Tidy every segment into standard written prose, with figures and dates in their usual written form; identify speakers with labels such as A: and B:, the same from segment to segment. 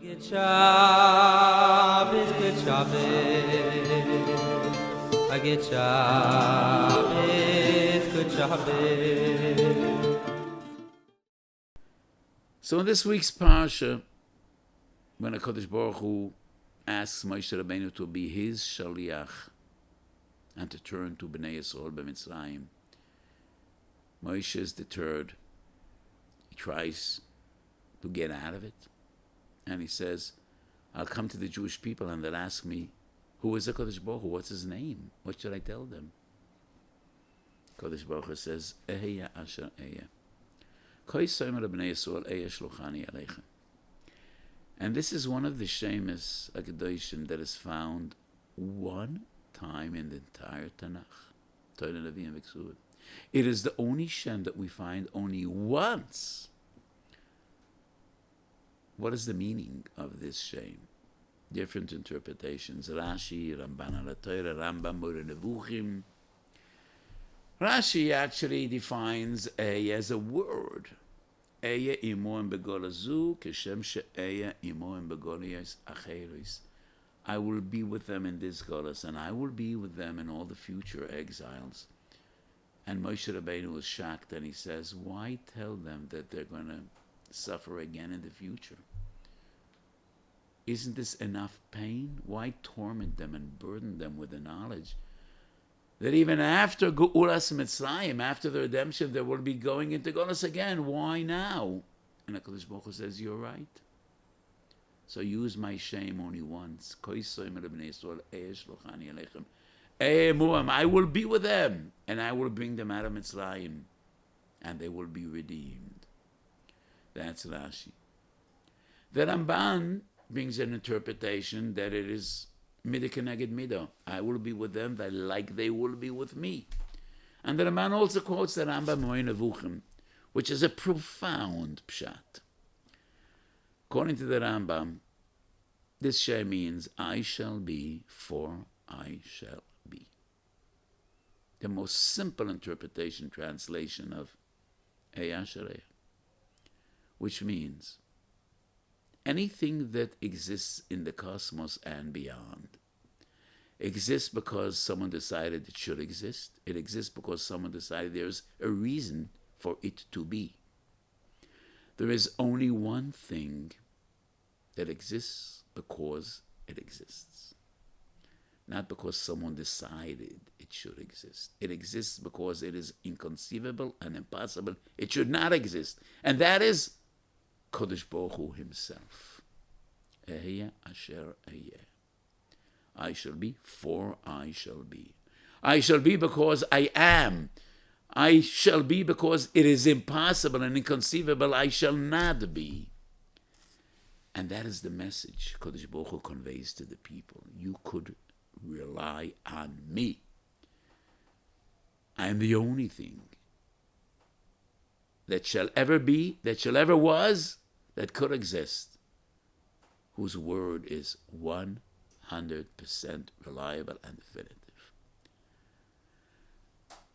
A: Good Shabbos, good Shabbos. I get Shabbos, good Shabbos.
B: So in this week's Parsha, when HaKadosh Baruch Hu asks Moshe Rabbeinu to be his shaliach and to turn to Bnei Yisrael b'Mitzrayim, Moshe is deterred. He tries to get out of it. And he says, I'll come to the Jewish people and they'll ask me, who is HaKadosh Baruch Hu? What's his name? What should I tell them? HaKadosh Baruch Hu says, Eheya asher eya. And this is one of the Shemos HaKadoshim that is found one time in the entire Tanakh. It is the only Shem that we find only once. What is the meaning of this Shem? Different interpretations. Rashi, Ramban al Torah, Rambam Moreh Nevuchim. Rashi actually defines Eya as a word. Eya imoim begolazu keshem she'eya imoim begolias acheris. I will be with them in this Golas, and I will be with them in all the future exiles. And Moshe Rabbeinu was shocked, and he says, why tell them that they're going to suffer again in the future? Isn't this enough pain? Why torment them and burden them with the knowledge that even after Geulas Mitzrayim, after the redemption, they will be going into Golas again? Why now? And HaKadosh Baruch Hu says, you're right. So use my shame only once. I will be with them, and I will bring them out of Mitzrayim, and they will be redeemed. That's Rashi. The Ramban brings an interpretation that it is Midah Keneged Midah. I will be with them like they will be with me. And the Ramban also quotes the Rambam Moreh Nevuchim, which is a profound pshat. According to the Rambam, this Shem means I shall be, for I shall be. The most simple interpretation, translation of Eya Asher, which means anything that exists in the cosmos and beyond exists because someone decided it should exist. It exists because someone decided there's a reason for it to be. There is only one thing that exists because it exists. Not because someone decided it should exist. It exists because it is inconceivable and impossible. It should not exist. And that is Kodesh Baruch Hu himself. Eheya asher eyeh. I shall be, for I shall be. I shall be because I am. I shall be because it is impossible and inconceivable. I shall not be. And that is the message Kodesh Baruch Hu conveys to the people. You could rely on me. I am the only thing that shall ever be, that shall ever was, that could exist, whose word is 100% reliable and definitive.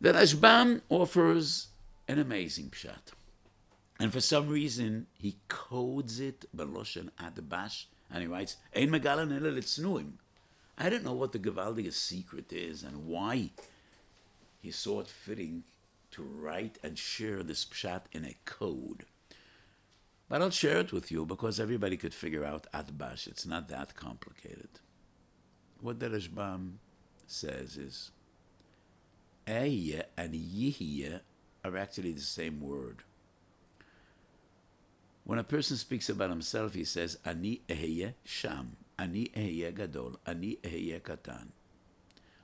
B: The Rashbam offers an amazing pshat. And for some reason, he codes it Beloshen Adbash, and he writes, Ein Megalan Ela Litznuim. I don't know what the Gevaldige secret is and why he saw it fitting to write and share this pshat in a code. But I'll share it with you because everybody could figure out Adbash. It's not that complicated. What the Rashbam says is, Ehyeh and Yihyeh are actually the same word. When a person speaks about himself, he says, Ani Ehyeh Sham, Ani Ehyeh Gadol, Ani Ehyeh Katan.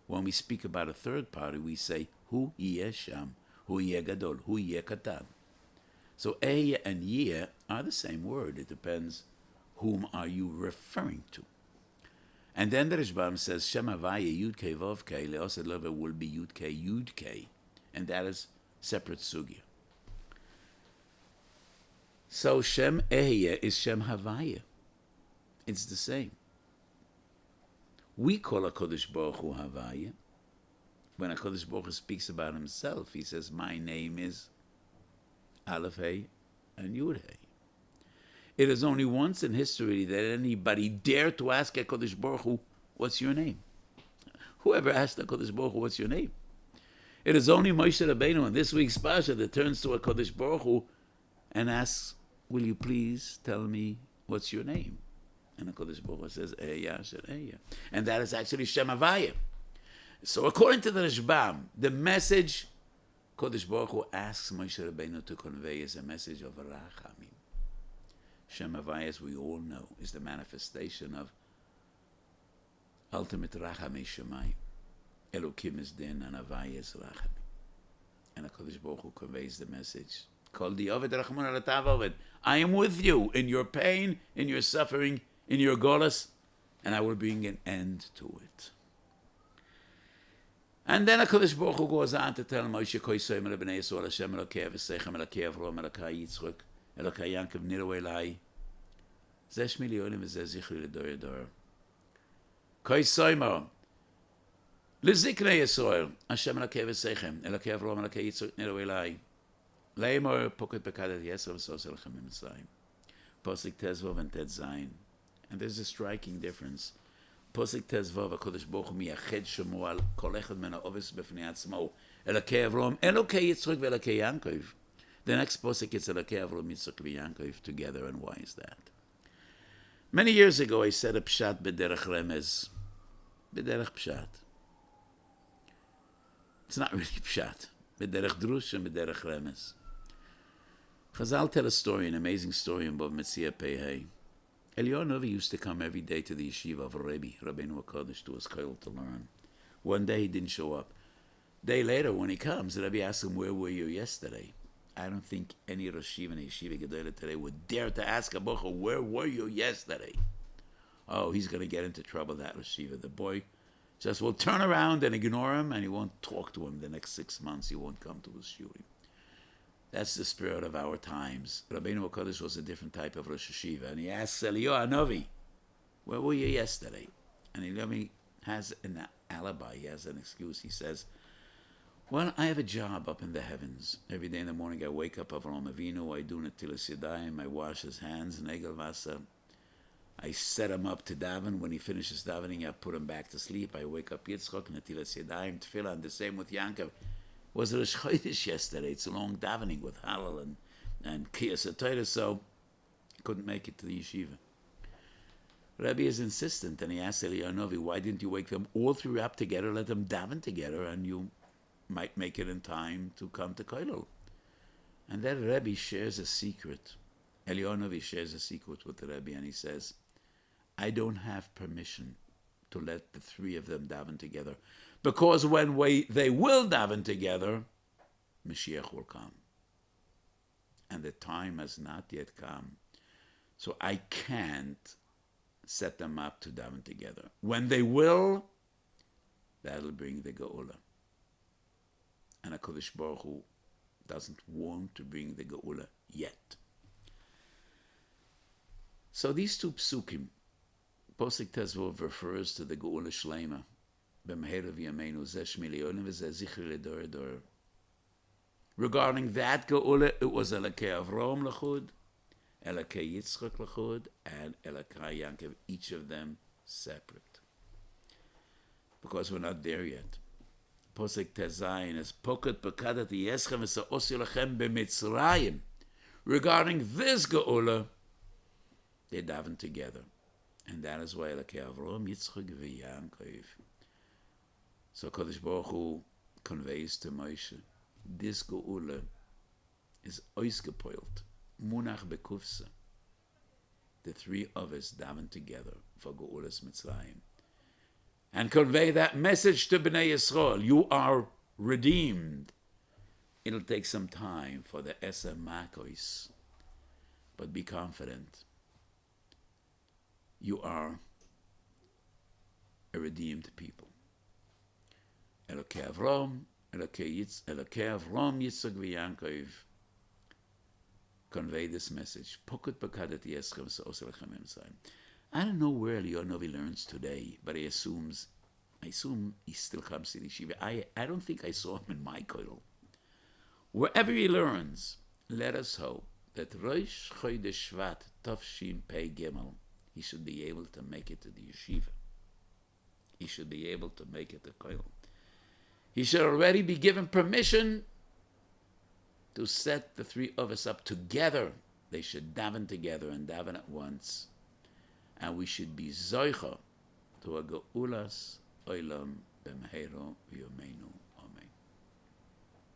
B: When we speak about a third party, we say, Hu Yeh Sham, Hu Yeh Gadol, Hu Yeh Katan. So Ehyeh and Yeh are the same word. It depends whom are you referring to. And then the Rashbam says, Shem Havaya Yud Kei Vav Kei, Leosed Leva will be Yud Kei Yud Kei. And that is separate sugya. So Shem Ehyeh is Shem Havaya. It's the same. We call HaKadosh Baruch Hu Havaya. When HaKadosh Baruch Hu speaks about himself, he says, my name is Aleph Hey and Yud Hey. It is only once in history that anybody dared to ask HaKadosh Baruch Hu, what's your name? Whoever asked HaKadosh Baruch Hu, what's your name? It is only Moshe Rabbeinu in this week's Parsha that turns to HaKadosh Baruch Hu and asks, will you please tell me what's your name? And HaKadosh Baruch Hu says, Eya Asher Eya. And that is actually Shem Havaya. So according to the Rashbam, the message HaKadosh Baruch Hu asks Moshe Rabbeinu to convey is a message of Rachamim. Shem Havaya, as we all know, is the manifestation of ultimate Rachamim Shemayim. Elokim is din and Havaya is Rachamim. And HaKadosh Baruch Hu conveys the message. Kol di Oved Rachman al Atav Oved. I am with you in your pain, in your suffering, in your golus, and I will bring an end to it. And then HaKadosh Baruch Hu goes on to tell Moshe, Koi soim el b'nei Yisrael, Hashem Elokei v'seichem, Elokei Avrom, Elokei Yitzchak, Elokei Yankov, niru elai. Zeh shmi li'olim v'zeh zichri l'dor yador. Koi soimer, l'ziknei Yisrael, Hashem Elokei v'seichem, Elokei Avrom, Elokei Yitzchak, niru elai. Leimor poket bekadet Yisrael v'sos elechem Mitzrayim. Posik Tezvov and Tet Zayin. And there's a striking difference. Posik Tezvov, HaKadosh Baruch Hu miyached shemo al kol echad min ha'oves b'fnei atzmo. Elokei Avrom, Elokei Yitzchak v'Elokei Yankov. The next posik is Elokei Avrom, Yitzchak v'Yankov together. And why is that? Many years ago, I said a pshat b'derech remez. B'derech pshat. It's not really pshat. B'derech drush and b'derech remez. Chazal tell a story, an amazing story in Bov Metzia Pehei. Eliyahu Novi used to come every day to the yeshiva of Rebbe, Rabbeinu HaKadosh, to his koil to learn. One day he didn't show up. Day later, when he comes, the Rebbe asks him, where were you yesterday? I don't think any Rosh Yeshiva in the Yeshiva Gedolah today would dare to ask a bocher, where were you yesterday? Oh, he's going to get into trouble, that Rosh Yeshiva. The boy just will turn around and ignore him, and he won't talk to him the next 6 months. He won't come to his shurim. That's the spirit of our times. Rabbeinu HaKadosh was a different type of Rosh Yeshiva, and he asks Eliyahu Novi, where were you yesterday? And Eliyahu has an alibi, he has an excuse. He says, well, I have a job up in the heavens. Every day in the morning I wake up Avraham Avinu, I do Netilas Yadayim, I wash his hands, Negel Vasa. I set him up to daven. When he finishes davening, I put him back to sleep. I wake up Yitzchak, Netilas Yadayim, Tefillah, and the same with Yankov. Was it a Chodesh yesterday? It's a long davening with Hallel and Kiyas HaTorah, so he couldn't make it to the yeshiva. Rebbe is insistent, and he asks Eliyahu Novi, why didn't you wake them all three up together, let them daven together, and you might make it in time to come to Koilel? And then Rebbe shares a secret. Eliyahu Novi shares a secret with the Rebbe, and he says, I don't have permission to let the three of them daven together, because when they will daven together, Mashiach will come. And the time has not yet come. So I can't set them up to daven together. When they will, that'll bring the Geula. And HaKadosh Baruch Hu doesn't want to bring the Geula yet. So these two psukim, Posik Tezvov refers to the Geula Shlema. Regarding that Geula, it was Elokei Avrom L'chud, Elokei Yitzchak L'chud, and Elokei Yankov, each of them separate. Because we're not there yet. Posek Tezayin is Poket Pekadat Yeschem V'Sa'osi Lachem B'Mitzrayim. Regarding this Geula, they daven together. And that is why Elokei Avrom, Yitzchak, v'Yankov. So Kodesh Baruch Hu conveys to Moshe, this Geula is oisgepoilt, munach bekufsa. The three of us daven together for Geulas Mitzrayim. And convey that message to Bnei Yisrael. You are redeemed. It'll take some time for the Eser Makos, but be confident. You are a redeemed people. Elokei Avrom, Elokei Avrom, Yitzchak v'Yankov convey this message. Pokut b'kadet yeschem sa'os elechem emsayim. I don't know where Eliyahu Novi learns today, but I assume he still comes to the yeshiva. I don't think I saw him in my koil. Wherever he learns, let us hope that Rosh Chodesh Shvat Tafshin Pei Gimel, he should be able to make it to the yeshiva. He should be able to make it to koil. He should already be given permission to set the three of us up together. They should daven together and daven at once. And we should be zoicha to a geulas oilam b'mehero v'yomeinu.